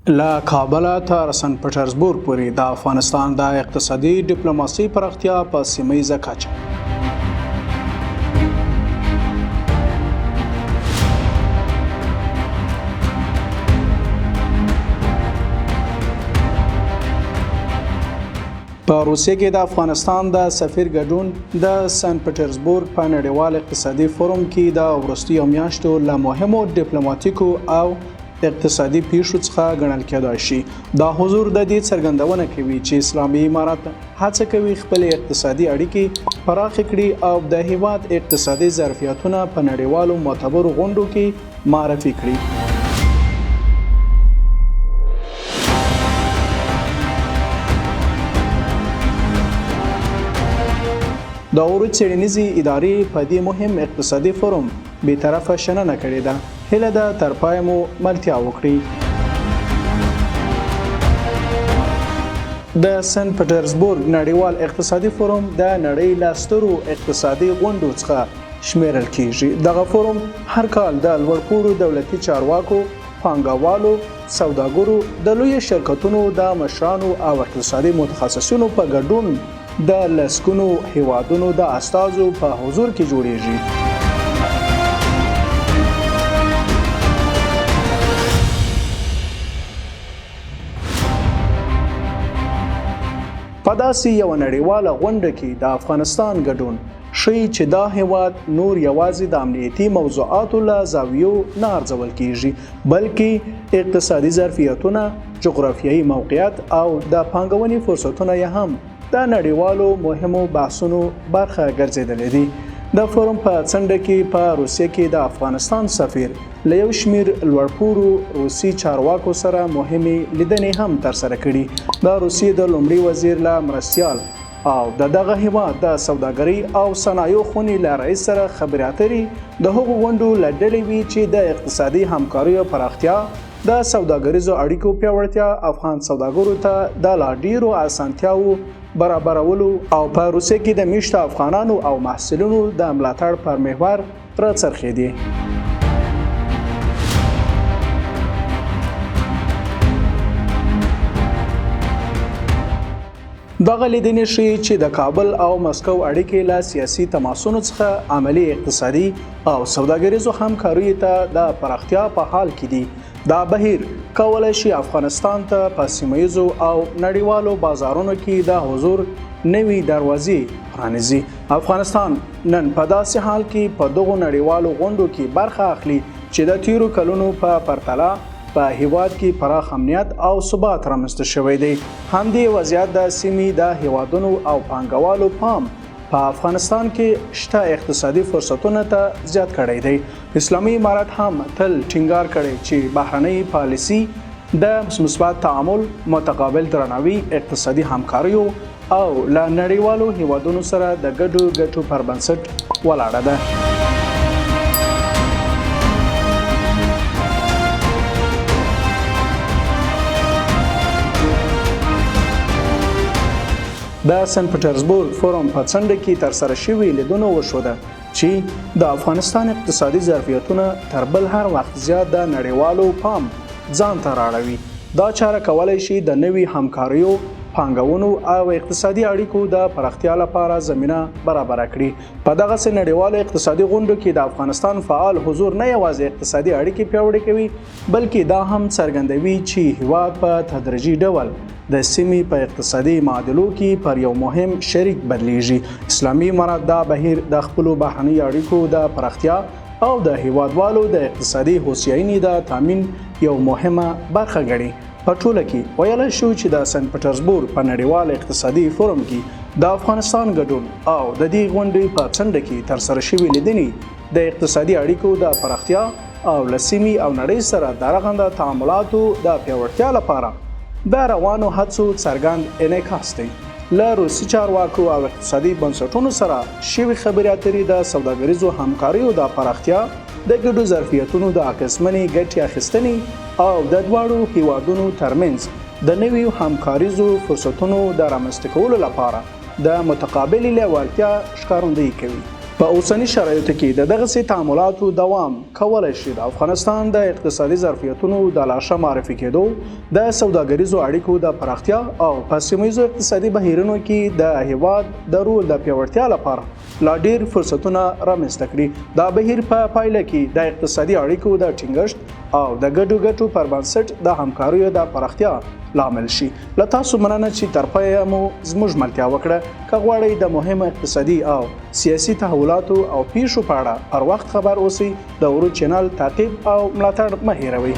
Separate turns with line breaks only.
له کابله تر سن پترزبورګ پورې د افغانستان د اقتصادي ډیپلوماسۍ پراختیا په سیمه ییزه کچه په روسي کې د افغانستان د سفیر ګډون د سن پترزبورګ په نړیوال اقتصادي فورم کې د وروستیو میاشتو له مهمو ډیپلوماتیکو او اقتصادي پیښو څخه ګڼل کېدای شي. دا حضور د دې څرګندونه کوي چې اسلامي امارات هڅه کوي خپل اقتصادي اړیکې پراخ کړي او د هیواد اقتصادي ظرفیتونه په نړیوالو معتبرو غونډو کې معرفي کړي. د عروج څېړنیزې ادارې په دې مهم اقتصادي فورم بیطرفه شننه کړې ده. هیله ده تر پایه مو ملتیا وکړي. د سن پترزبورګ نړیوال اقتصادي فورم د نړۍ له سترو اقتصادي غونډو څخه شمیرل کیږي. دغه فورم هر کال د لوړپوړو دولتي چارواکو، پانګوالو، سوداګرو، د لویو شرکتونو د مشرانو او اقتصادي متخصصینو په ګډون د لسګونو هېوادونو د استازو په حضور کې جوړیږي. په داسې یوه نړیواله غونډه کې د افغانستان ګډون ښیي چې دا هیواد نور یوازې د امنیتي موضوعاتو له زاویو نه ارزول کیږي، بلکې اقتصادي ظرفیتونه، جغرافیایي موقعیت او د پانګونې فرصتونه یې هم د نړیوالو مهمو بحثونو برخه ګرځېدلې دي. د فورم په څنډه کې په روسي کې د افغانستان سفیر له یو شمېر لوړپوړو روسي چارواکو سره مهمې لیدنې هم ترسره کړي. د روسي د لومړي وزیر له مرستیال او دغه هیواد د سوداګرۍ او صنایعو خونې له رئیس سره خبرې اترې د هغو غونډو له ډلې وي چې د اقتصادي همکاریو پراختیا، د سوداګریزو اړیکو پیاوړتیا، افغان سوداګرو ته د لا ډیرو اسانتیاوو برابرولو او په روسي کې د میشته افغانانو او محصلینو د ملاتړ پر محور راڅرخېدي. دغه لیدنې ښیي چې د کابل او مسکو اړیکې له سیاسي تماسونو څخه عملي اقتصادي او سوداګریزو همکاریو ته د پراختیا په حال کې دي. دا بهیر کولی شي افغانستان ته په سیمه ییزو او نړیوالو بازارونو کې د حضور نوې دروازې پرانیزي. افغانستان نن په داسې حال کې په دغو نړیوالو غونډو کې برخه اخلي چې د تیرو کلونو په پرتله په هیواد کې پراخ امنیت او ثبات رامنځته شوی دی. همدې وضعیت د سیمې د هیوادونو او پانګوالو پام په افغانستان کې شته اقتصادي فرصتونو ته زیات کړی دی. اسلامي امارات هم تل ټینګار کړی چې بهرنۍ پالیسي د مثبت تعامل، متقابل درناوي، اقتصادي همکاریو او له نړیوالو هیوادونو سره د ګډو ګټو پر بنسټ ولاړه ده. د سن پترزبورګ فورم په څنډه کې ترسره شوي لیدنو وښوده چې د افغانستان اقتصادي ظرفیتونه تر بل هر وخت زیات د نړیوالو پام ځان ته راړوي. دا چاره کولی شي د نوي همکاریو، پانګونو او اقتصادي اړیکو د پراختیا لپاره زمینه برابره کړي. په دغسې نړیوالو اقتصادي غونډو کې د افغانستان فعال حضور نه یوازې اقتصادي اړیکې پیاوړې کوي، بلکې دا هم څرګندوي چې هیواد په تدریجي ډول د سیمې په اقتصادي معادلو کې پر یو مهم شریک بدلیږي. اسلامي امارات دا بهیر د خپلو بهرنۍ اړیکو د پراختیا او د هیوادوالو د اقتصادي هوساینې د تامین یو مهمه برخه ګڼي. په ټوله کې ویلی شو چې د سن پترزبورګ په نړیوال اقتصادي فورم کې د افغانستان ګډون او د دې غونډې په څنډه کې ترسره شوي لیدنې د اقتصادي اړیکو د پراختیا او له سیمې او نړۍ سره د رغنده تعاملاتو د پیاوړتیا لپاره د روانو هڅو څرګند انعکاس دی. له روسي چارواکو او اقتصادي بنسټونو سره شوي خبرې اترې د سوداګریزو همکاریو د پراختیا، د ګډو ظرفیتونو د اغېزمنې ګټې اخیستنې او د دواړو هیوادونو ترمنځ د نویو همکاریزو فرصتونو د رامنځته کولو لپاره د متقابلې لیوالتیا ښکارندویي کوي. په اوسني شرایطو کې د دغسې تعاملاتو دوام کولی شي د افغانستان د اقتصادي ظرفیتونو د لا ښه معرفي کېدو، د سوداګریزو اړیکو د پراختیا او په سیمه ییزو اقتصادي بهیرونو کې د هېواد د رول د پیاوړتیا لپاره لا ډېر فرصتونه رامنځته کړي. دا بهیر په پایله کې د اقتصادي اړیکو د ټینګښت او د ګډو ګټو پر بنسټ د همکاریو د پراختیا لامل شي. له تاسو مننه چې تر پایه مو زموږ ملتیا وکړه. که غواړئ د مهمه اقتصادي او سیاسي تحولاتو او پیښو په اړه هر وخت خبر اوسئ، د عروج چینل تعقیب او ملاتړ مه هیروئ.